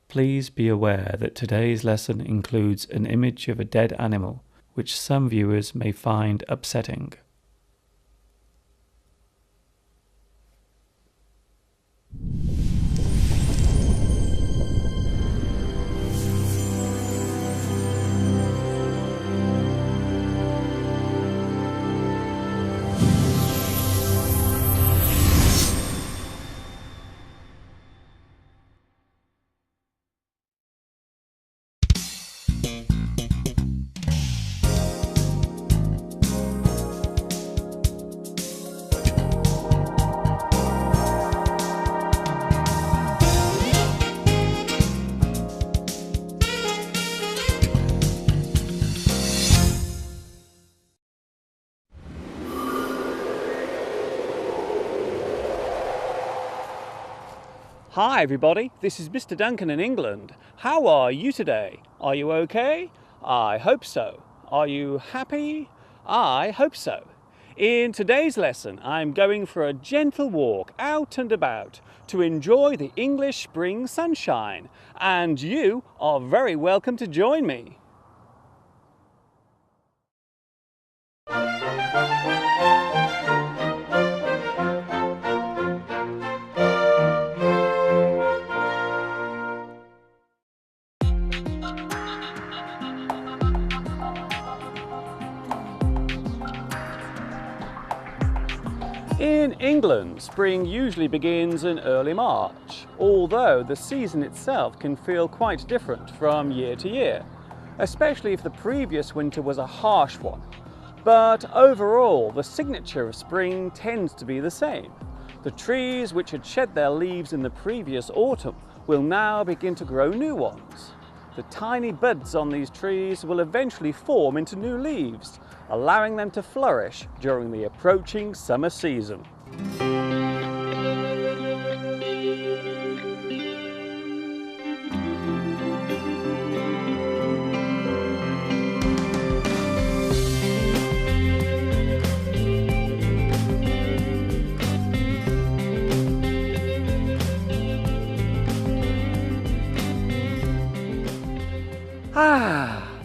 Please be aware that today's lesson includes an image of a dead animal, which some viewers may find upsetting. Hi everybody, this is Mr. Duncan in England. How are you today? Are you okay? I hope so. Are you happy? I hope so. In today's lesson, I'm going for a gentle walk out and about to enjoy the English spring sunshine, and you are very welcome to join me. In England, spring usually begins in early March, although the season itself can feel quite different from year to year, especially if the previous winter was a harsh one. But overall, the signature of spring tends to be the same. The trees which had shed their leaves in the previous autumn will now begin to grow new ones. The tiny buds on these trees will eventually form into new leaves, allowing them to flourish during the approaching summer season.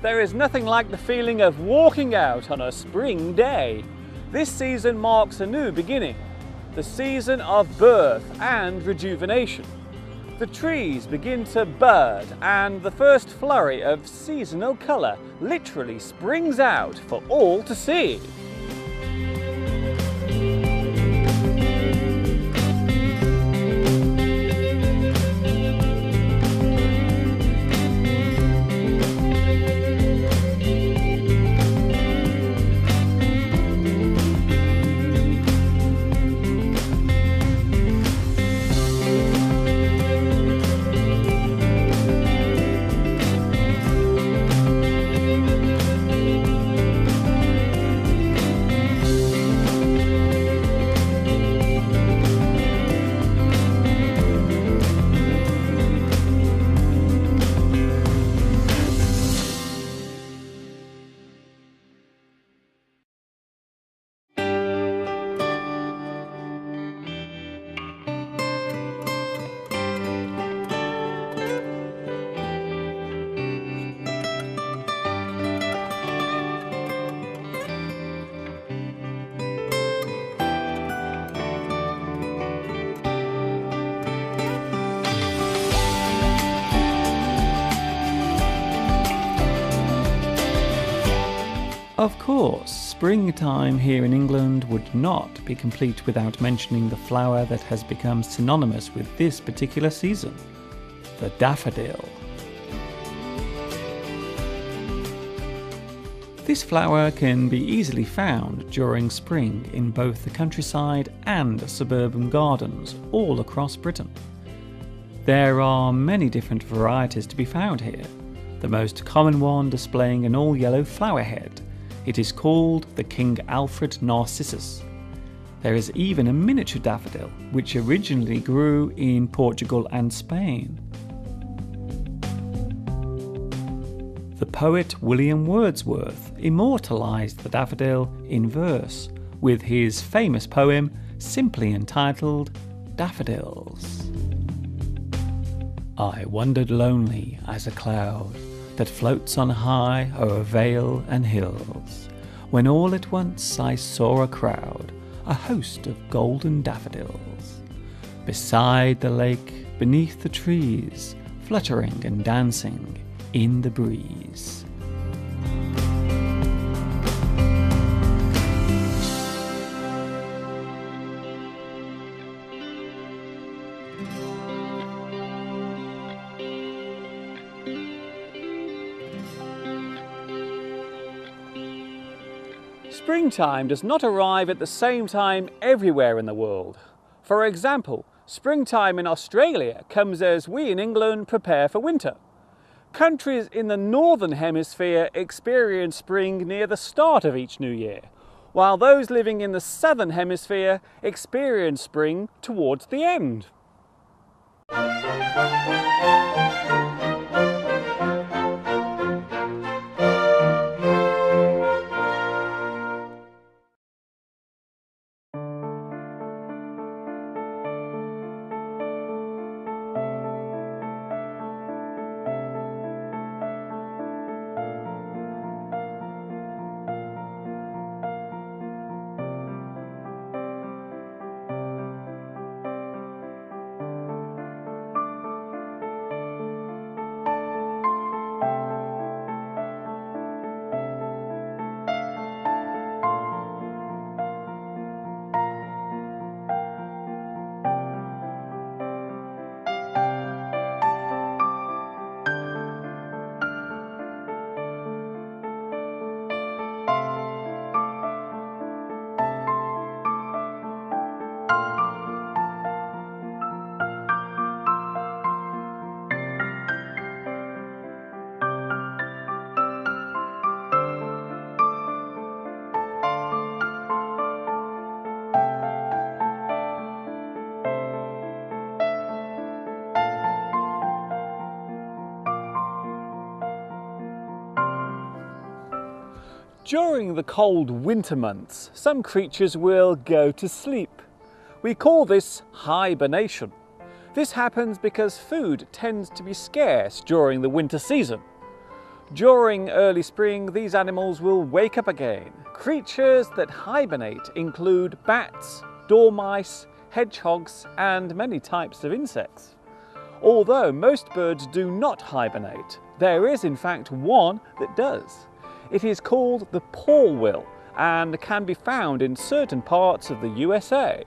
There is nothing like the feeling of walking out on a spring day. This season marks a new beginning, the season of birth and rejuvenation. The trees begin to bud and the first flurry of seasonal colour literally springs out for all to see. Of course, springtime here in England would not be complete without mentioning the flower that has become synonymous with this particular season, the daffodil. This flower can be easily found during spring in both the countryside and suburban gardens all across Britain. There are many different varieties to be found here, the most common one displaying an all-yellow flower head. It is called the King Alfred Narcissus. There is even a miniature daffodil, which originally grew in Portugal and Spain. The poet William Wordsworth immortalised the daffodil in verse with his famous poem simply entitled Daffodils. I wandered lonely as a cloud that floats on high o'er vale and hills, when all at once I saw a crowd, a host of golden daffodils, beside the lake, beneath the trees, fluttering and dancing in the breeze. Springtime does not arrive at the same time everywhere in the world. For example, springtime in Australia comes as we in England prepare for winter. Countries in the northern hemisphere experience spring near the start of each new year, while those living in the southern hemisphere experience spring towards the end. During the cold winter months, some creatures will go to sleep. We call this hibernation. This happens because food tends to be scarce during the winter season. During early spring, these animals will wake up again. Creatures that hibernate include bats, dormice, hedgehogs, and many types of insects. Although most birds do not hibernate, there is in fact one that does. It is called the porwheel and can be found in certain parts of the USA.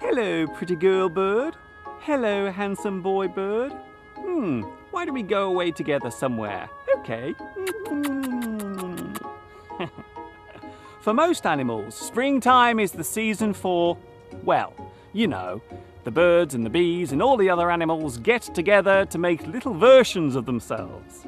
Hello, pretty girl bird. Hello, handsome boy bird. Why don't we go away together somewhere? Okay. For most animals, springtime is the season for, well, you know, the birds and the bees and all the other animals get together to make little versions of themselves.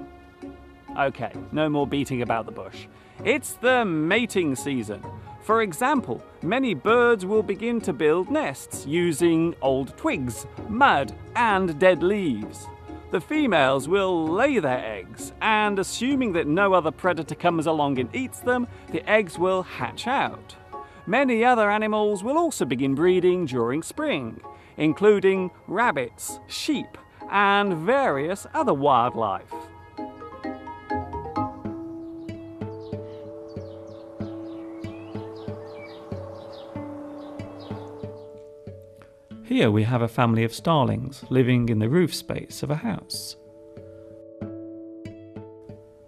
Okay, no more beating about the bush. It's the mating season. For example, many birds will begin to build nests using old twigs, mud, and dead leaves. The females will lay their eggs, and assuming that no other predator comes along and eats them, the eggs will hatch out. Many other animals will also begin breeding during spring, including rabbits, sheep, and various other wildlife. Here we have a family of starlings living in the roof space of a house.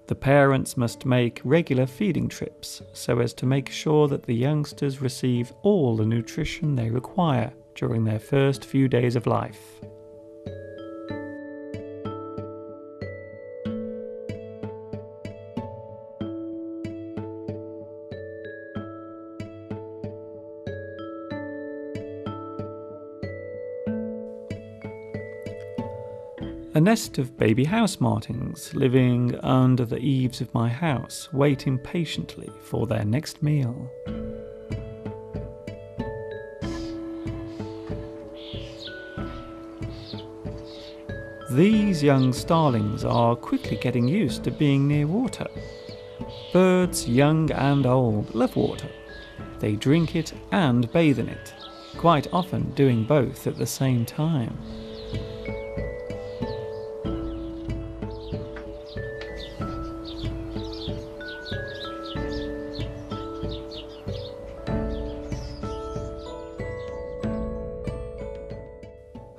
The parents must make regular feeding trips so as to make sure that the youngsters receive all the nutrition they require during their first few days of life. A nest of baby house martins living under the eaves of my house wait impatiently for their next meal. These young starlings are quickly getting used to being near water. Birds, young and old, love water. They drink it and bathe in it, quite often doing both at the same time.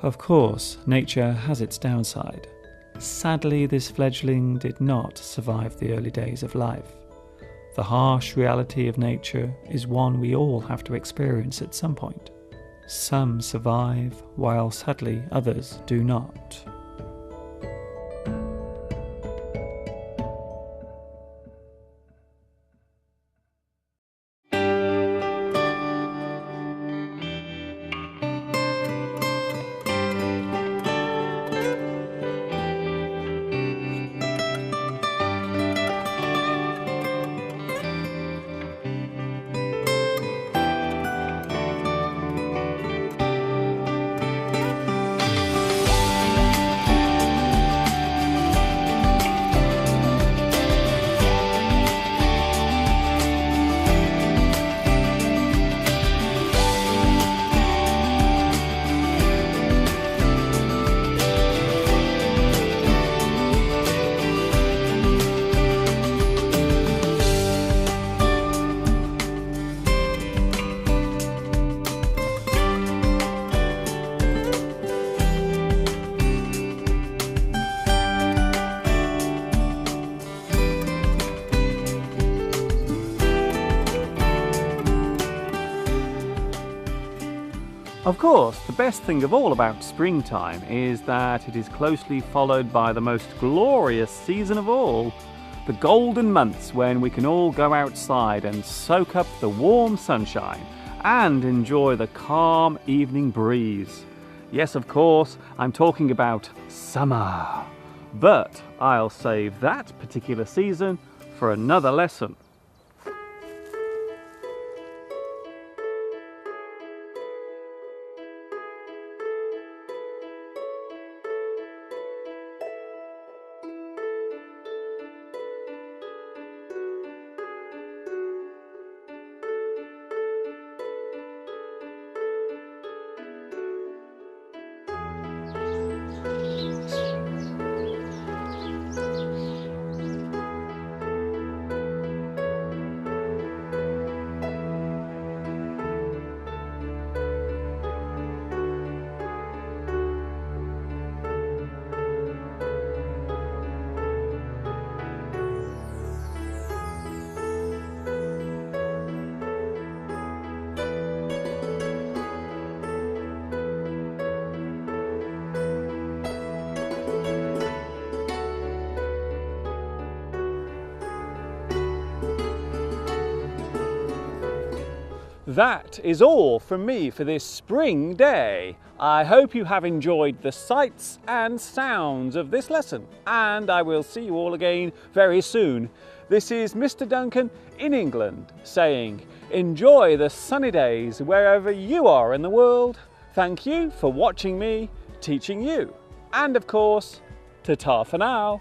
Of course, nature has its downside. Sadly, this fledgling did not survive the early days of life. The harsh reality of nature is one we all have to experience at some point. Some survive, while sadly others do not. Of course, the best thing of all about springtime is that it is closely followed by the most glorious season of all, the golden months when we can all go outside and soak up the warm sunshine and enjoy the calm evening breeze. Yes, of course, I'm talking about summer. But I'll save that particular season for another lesson. That is all from me for this spring day. I hope you have enjoyed the sights and sounds of this lesson, and I will see you all again very soon. This is Mr. Duncan in England saying, enjoy the sunny days wherever you are in the world. Thank you for watching me, teaching you. And of course, ta-ta for now.